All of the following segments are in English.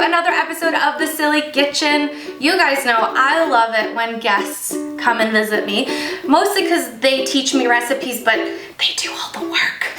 another episode of The Silly Kitchen. You guys know I love it when guests come and visit me, mostly because they teach me recipes, but they do all the work.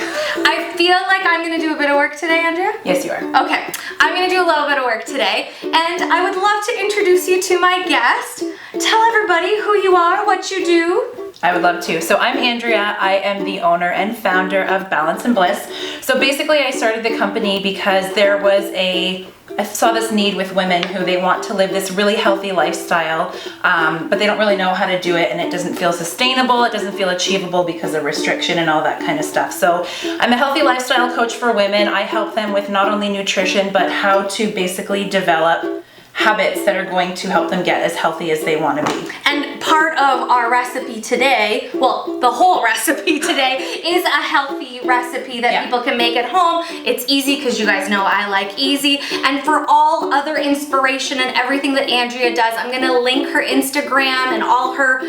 I feel like I'm gonna do a bit of work today, Andrea. Yes, you are. Okay, I'm gonna do a little bit of work today, and I would love to introduce you to my guest. Tell everybody who you are, what you do. I would love to. So I'm Andrea. I am the owner and founder of Balance Bliss. So basically I started the company because I saw this need with women who they want to live this really healthy lifestyle, but they don't really know how to do it, and it doesn't feel sustainable, it doesn't feel achievable because of restriction and all that kind of stuff. So I'm a healthy lifestyle coach for women. I help them with not only nutrition, but how to basically develop habits that are going to help them get as healthy as they want to be. And part of our recipe today, well, the whole recipe today is a healthy recipe that people can make at home. It's easy because you guys know I like easy. And for all other inspiration and everything that Andrea does, I'm gonna link her Instagram and all her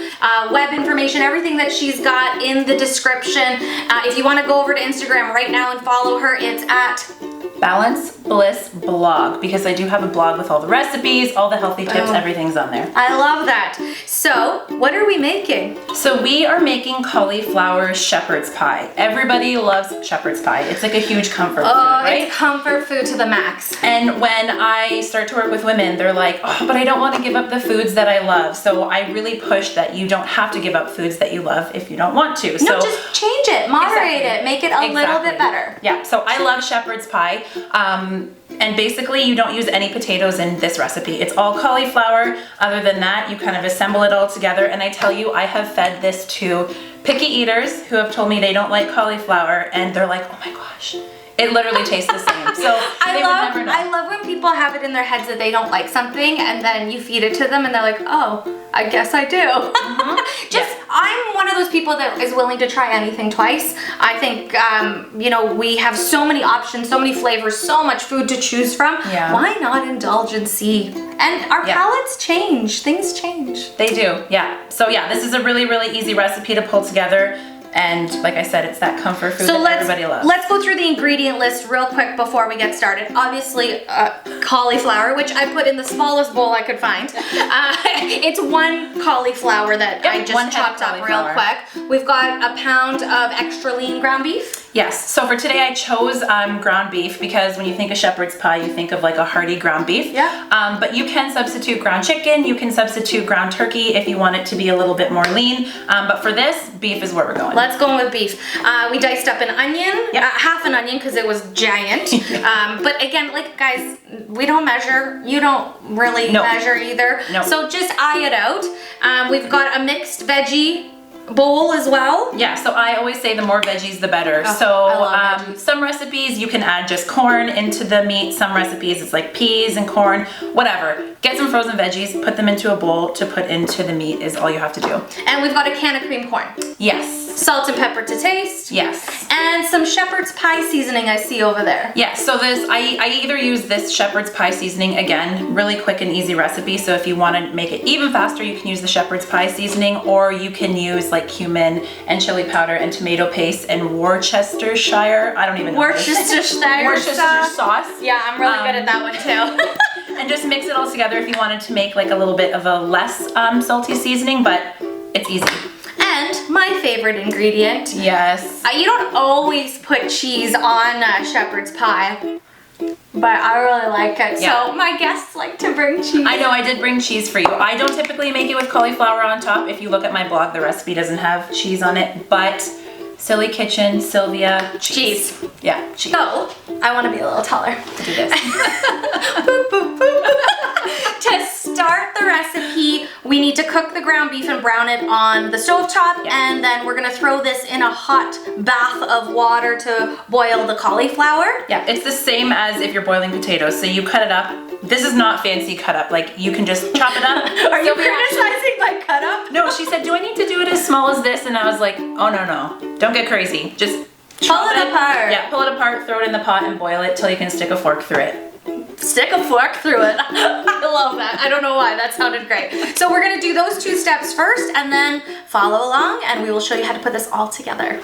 web information, everything that she's got in the description. If you want to go over to Instagram right now and follow her, it's at Balance Bliss Blog, because I do have a blog with all the recipes, all the healthy tips, everything's on there. I love that. So, what are we making? So we are making cauliflower shepherd's pie. Everybody loves shepherd's pie. It's like a huge comfort food, right? It's comfort food to the max. And when I start to work with women, they're like, oh, but I don't want to give up the foods that I love. So I really push that you don't have to give up foods that you love if you don't want to. No, just change it, moderate it, make it a little bit better. Yeah, so I love shepherd's pie. And basically you don't use any potatoes in this recipe. It's all cauliflower. Other than that, you kind of assemble it all together. And I tell you, I have fed this to picky eaters who have told me they don't like cauliflower, and they're like, oh my gosh, it literally tastes the same. So I love when people have it in their heads that they don't like something, and then you feed it to them and they're like, oh, I guess I do. I'm one of those people that is willing to try anything twice. I think, you know, we have so many options, so many flavors, so much food to choose from. Yeah. Why not indulge and see? And our palates change, things change. They do, yeah. So yeah, this is a really, really easy recipe to pull together. And like I said, it's that comfort food that everybody loves. Let's go through the ingredient list real quick before we get started. Obviously, cauliflower, which I put in the smallest bowl I could find. It's one cauliflower that I just chopped up real quick. We've got a pound of extra lean ground beef. Yes, so for today I chose ground beef because when you think of shepherd's pie, you think of like a hearty ground beef. Yeah. But you can substitute ground chicken, you can substitute ground turkey if you want it to be a little bit more lean. But for this, beef is where we're going. Let's go with beef. We diced up an onion, half an onion because it was giant. But again, like guys, we don't measure. You don't really measure either. No. So just eye it out. We've got a mixed veggie bowl as well. Yeah, so I always say the more veggies the better. Oh, so some recipes you can add just corn into the meat. Some recipes it's like peas and corn, whatever. Get some frozen veggies, put them into a bowl to put into the meat is all you have to do. And we've got a can of cream corn. Yes. Salt and pepper to taste. Yes. And some shepherd's pie seasoning I see over there. Yeah, so this, I either use this shepherd's pie seasoning, again, really quick and easy recipe, so if you want to make it even faster, you can use the shepherd's pie seasoning, or you can use like cumin and chili powder and tomato paste and Worcestershire, I don't even know. Worcestershire sauce. Yeah, I'm really good at that one too. And just mix it all together if you wanted to make like a little bit of a less salty seasoning, but it's easy. And my favorite ingredient. Yes. You don't always put cheese on shepherd's pie, but I really like it. Yeah. So my guests like to bring cheese. I know, I did bring cheese for you. I don't typically make it with cauliflower on top. If you look at my blog, the recipe doesn't have cheese on it, but Silly Kitchen, Sylvia, cheese. Yeah, cheese. So, I want to be a little taller. Do this. Boop, boop, boop. To start the recipe, we need to cook the ground beef and brown it on the stovetop, and then we're gonna throw this in a hot bath of water to boil the cauliflower. Yeah, it's the same as if you're boiling potatoes. So you cut it up. This is not fancy cut up. Like you can just chop it up. Are you criticizing my cut up? No, she said, do I need to do it as small as this? And I was like, oh no. Don't get crazy. Just pull it apart. Yeah, pull it apart, throw it in the pot and boil it till you can stick a fork through it. Stick a fork through it. I love that. I don't know why. That sounded great. So we're going to do those two steps first and then follow along and we will show you how to put this all together.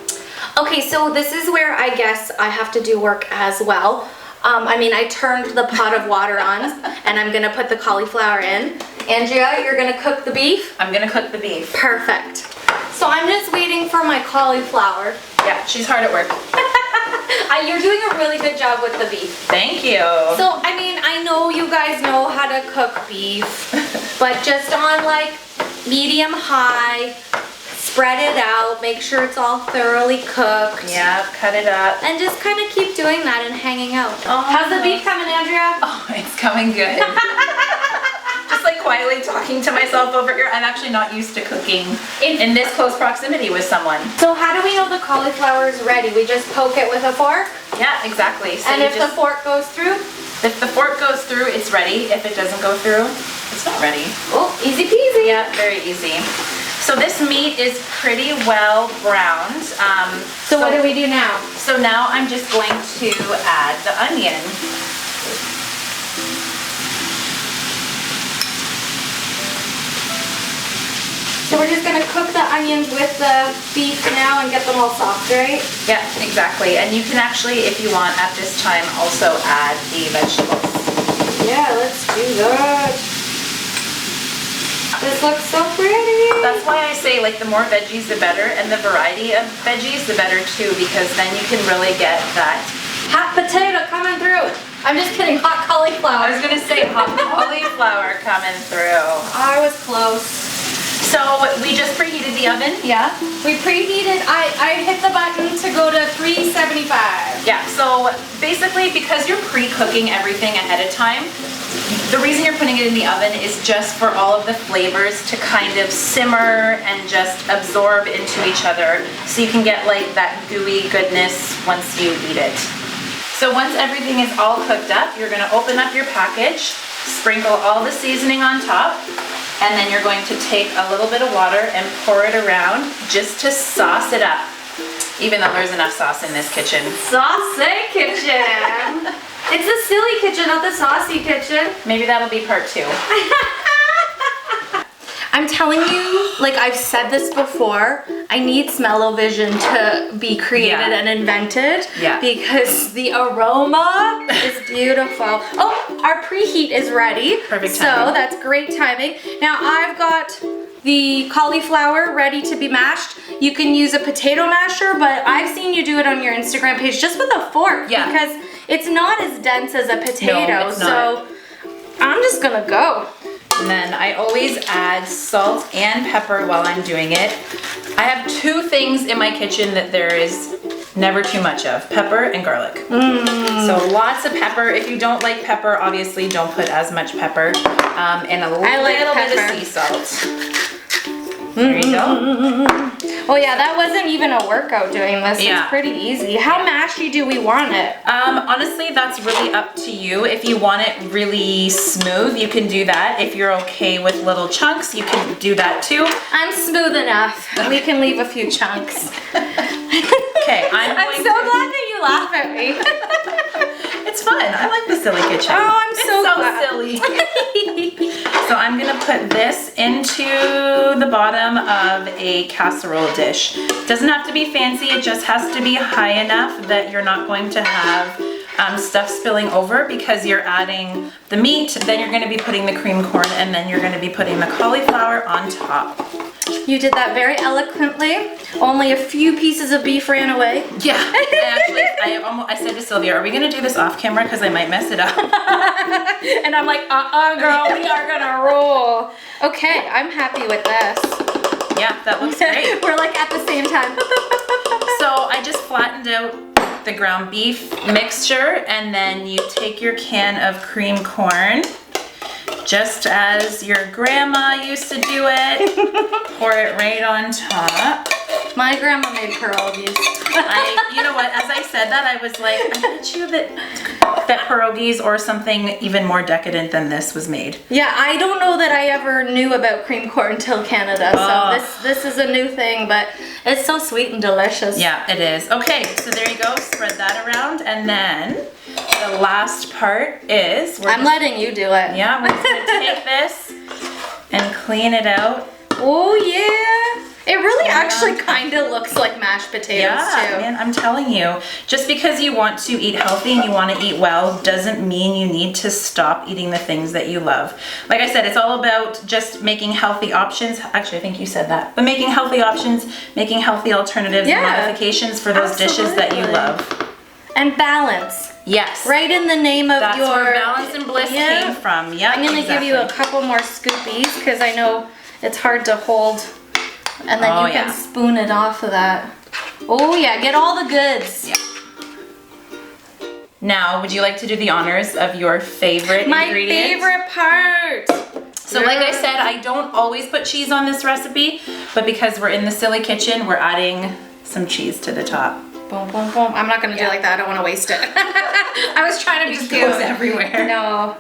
Okay, so this is where I guess I have to do work as well. I turned the pot of water on, and I'm gonna put the cauliflower in. Andrea, you're gonna cook the beef? I'm gonna cook the beef. Perfect. So I'm just waiting for my cauliflower. Yeah, she's hard at work. You're doing a really good job with the beef. Thank you. So, I know you guys know how to cook beef, but just on like medium high, spread it out, make sure it's all thoroughly cooked. Yeah, cut it up. And just kind of keep doing that and hanging out. Oh, how's the beef coming, Andrea? Oh, it's coming good. Just like quietly talking to myself over here. I'm actually not used to cooking in this close proximity with someone. So how do we know the cauliflower is ready? We just poke it with a fork? Yeah, exactly. So and if the fork goes through? If the fork goes through, it's ready. If it doesn't go through, it's not ready. Oh, easy peasy. Yeah, very easy. So this meat is pretty well browned. So what do we do now? So now I'm just going to add the onion. So we're just gonna cook the onions with the beef now and get them all soft, right? Yeah, exactly. And you can actually, if you want, at this time also add the vegetables. Yeah, let's do that. This looks so pretty. That's why I say like the more veggies the better, and the variety of veggies the better too, because then you can really get that hot potato coming through. I'm just kidding, hot cauliflower. I was gonna say hot cauliflower coming through. I was close. So we just preheated the oven? Yeah. We preheated, I hit the button to go to 375. Yeah, so basically because you're pre-cooking everything ahead of time, the reason you're putting it in the oven is just for all of the flavors to kind of simmer and just absorb into each other, so you can get like that gooey goodness once you eat it. So once everything is all cooked up, you're gonna open up your package, sprinkle all the seasoning on top, and then you're going to take a little bit of water and pour it around just to sauce it up, even though there's enough sauce in this kitchen. Saucy kitchen. It's the silly kitchen, not the saucy kitchen. Maybe that'll be part 2. I'm telling you, like I've said this before, I need smell-o-vision to be created and invented. Yeah. Because the aroma is beautiful. Oh, our preheat is ready. Perfect timing. So that's great timing. Now I've got the cauliflower ready to be mashed. You can use a potato masher, but I've seen you do it on your Instagram page just with a fork. Yeah. Because it's not as dense as a potato. No, it's not. So I'm just gonna go. And then I always add salt and pepper while I'm doing it. I have 2 things in my kitchen that there is never too much of: pepper and garlic. So lots of pepper. If you don't like pepper, obviously don't put as much pepper. And a little bit of sea salt. There you go. Oh yeah, that wasn't even a workout doing this. Yeah. It's pretty easy. How mashy do we want it? Honestly, that's really up to you. If you want it really smooth, you can do that. If you're okay with little chunks, you can do that too. I'm smooth enough. We can leave a few chunks. Okay, I'm so glad that you laugh at me. It's fun. I like the silly kitchen. Oh, I'm so glad. silly. So I'm gonna put this into the bottom of a casserole dish. Doesn't have to be fancy. It just has to be high enough that you're not going to have stuff spilling over, because you're adding the meat, then you're going to be putting the cream corn, and then you're going to be putting the cauliflower on top. You did that very eloquently. Only a few pieces of beef ran away. Yeah, I said to Sylvia, are we going to do this off camera, because I might mess it up? And I'm like, girl, we are going to roll. Okay, I'm happy with this. Yeah, that looks great. We're like at the same time. So I just flattened out the ground beef mixture, and then you take your can of cream corn, just as your grandma used to do it. Pour it right on top. My grandma made pierogies. You know what, as I said that, I was like, I bet you that pierogies or something even more decadent than this was made. Yeah, I don't know that I ever knew about cream corn till Canada, so this is a new thing, but it's so sweet and delicious. Yeah, it is. Okay, so there you go, spread that around, and then the last part is... I'm letting you do it. Yeah, we're just gonna take this and clean it out. Oh yeah! It really actually kind of looks like mashed potatoes too. Man, I'm telling you, just because you want to eat healthy and you want to eat well doesn't mean you need to stop eating the things that you love. Like I said, it's all about just making healthy options. Actually, I think you said that. But making healthy options, making healthy alternatives and modifications for those dishes that you love. And balance. Yes. Right in the name of That's your... where Balance and Bliss came from. Yeah, I'm going to give you a couple more scoopies because I know it's hard to hold. And then you can spoon it off of that. Oh yeah, get all the goods. Yeah. Now, would you like to do the honors of your favorite ingredient? My favorite part. So like I said, I don't always put cheese on this recipe, but because we're in the silly kitchen, we're adding some cheese to the top. Boom, boom, boom. I'm not gonna do it like that. I don't want to waste it. I was trying to be cute. It goes everywhere. No.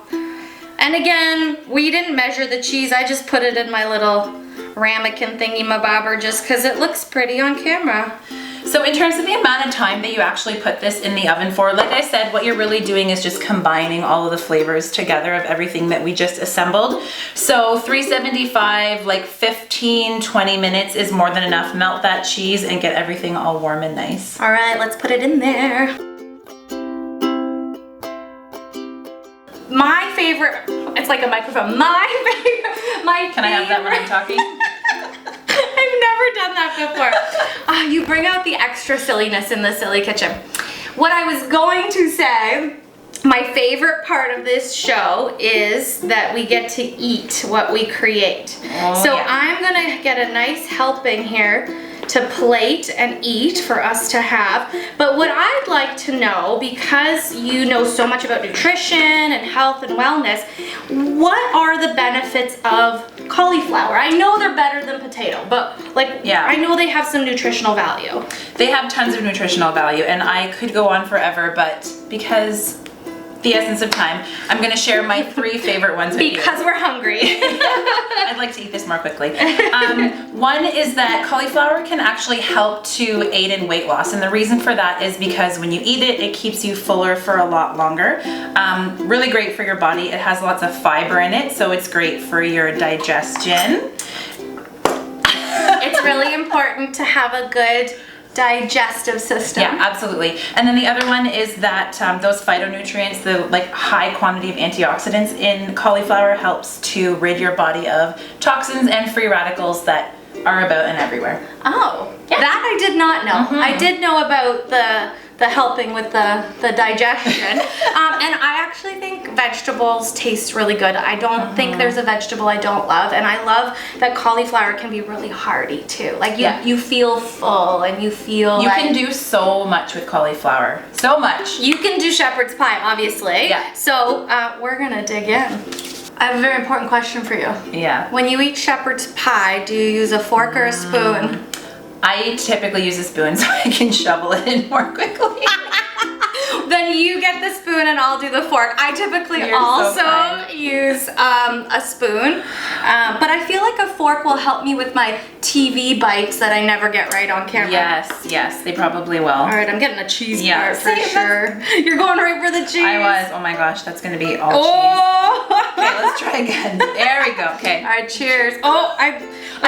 And again, we didn't measure the cheese. I just put it in my little ramekin thingy-mabobber just because it looks pretty on camera. So in terms of the amount of time that you actually put this in the oven for, like I said, what you're really doing is just combining all of the flavors together of everything that we just assembled. So 375, like 15, 20 minutes is more than enough. Melt that cheese and get everything all warm and nice. All right, let's put it in there. My favorite, it's like a microphone. Can I have that when I'm talking? I've never done that before. You bring out the extra silliness in the silly kitchen. What I was going to say, my favorite part of this show is that we get to eat what we create. I'm gonna get a nice helping here to plate and eat for us to have. But what I'd like to know, because you know so much about nutrition and health and wellness, what are the benefits of cauliflower? I know they're better than potato, but I know they have some nutritional value. They have tons of nutritional value, and I could go on forever, but because the essence of time, I'm going to share my 3 favorite ones with you. Because we're hungry. I'd like to eat this more quickly. One is that cauliflower can actually help to aid in weight loss, and the reason for that is because when you eat it, it keeps you fuller for a lot longer. Really great for your body. It has lots of fiber in it, so it's great for your digestion. It's really important to have a good digestive system. Yeah, absolutely. And then the other one is that those phytonutrients, the high quantity of antioxidants in cauliflower helps to rid your body of toxins and free radicals that are about and everywhere. Oh, yeah. That I did not know. I did know about the helping with the digestion. And I actually think vegetables taste really good. I don't think there's a vegetable I don't love. And I love that cauliflower can be really hearty too. Like you feel full and you feel can do so much with cauliflower. So much. You can do shepherd's pie, obviously. Yeah. So we're gonna dig in. I have a very important question for you. Yeah. When you eat shepherd's pie, do you use a fork or a spoon? I typically use a spoon so I can shovel it in more quickly. Then you get the spoon and I'll do the fork. I typically use a spoon, but I feel like a fork will help me with my TV bites that I never get right on camera. Yes, they probably will. All right, I'm getting a cheese part for sure. You're going right for the cheese. I was. Oh my gosh, that's gonna be all cheese. Okay, let's try again. There we go. Okay. All right, cheers. Oh, I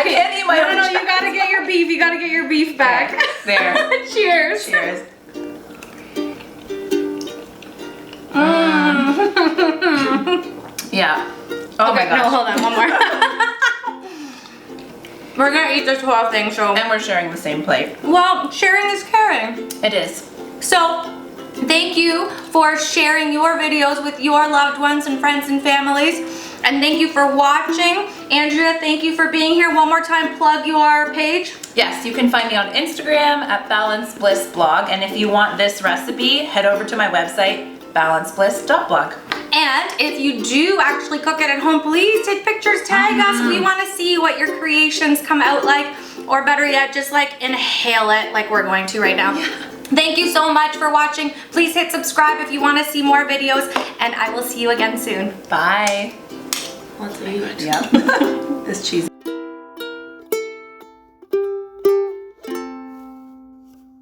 can't eat my own. No, you gotta get your beef. You gotta get your beef back. Okay, there. Cheers. Cheers. Yeah. Oh my gosh. No, hold on, one more. We're gonna eat this whole thing, so. And we're sharing the same plate. Well, sharing is caring. It is. So, thank you for sharing your videos with your loved ones and friends and families. And thank you for watching. Andrea, thank you for being here. One more time, plug your page. Yes, you can find me on Instagram at Balance Bliss Blog. And if you want this recipe, head over to my website, balancebliss.blog. And if you do actually cook it at home, please take pictures, tag us. We want to see what your creations come out like, or better yet, just inhale it like we're going to right now. Thank you so much for watching. Please hit subscribe if you want to see more videos, and I will see you again soon. Bye. Let's eat. Yeah. This cheese.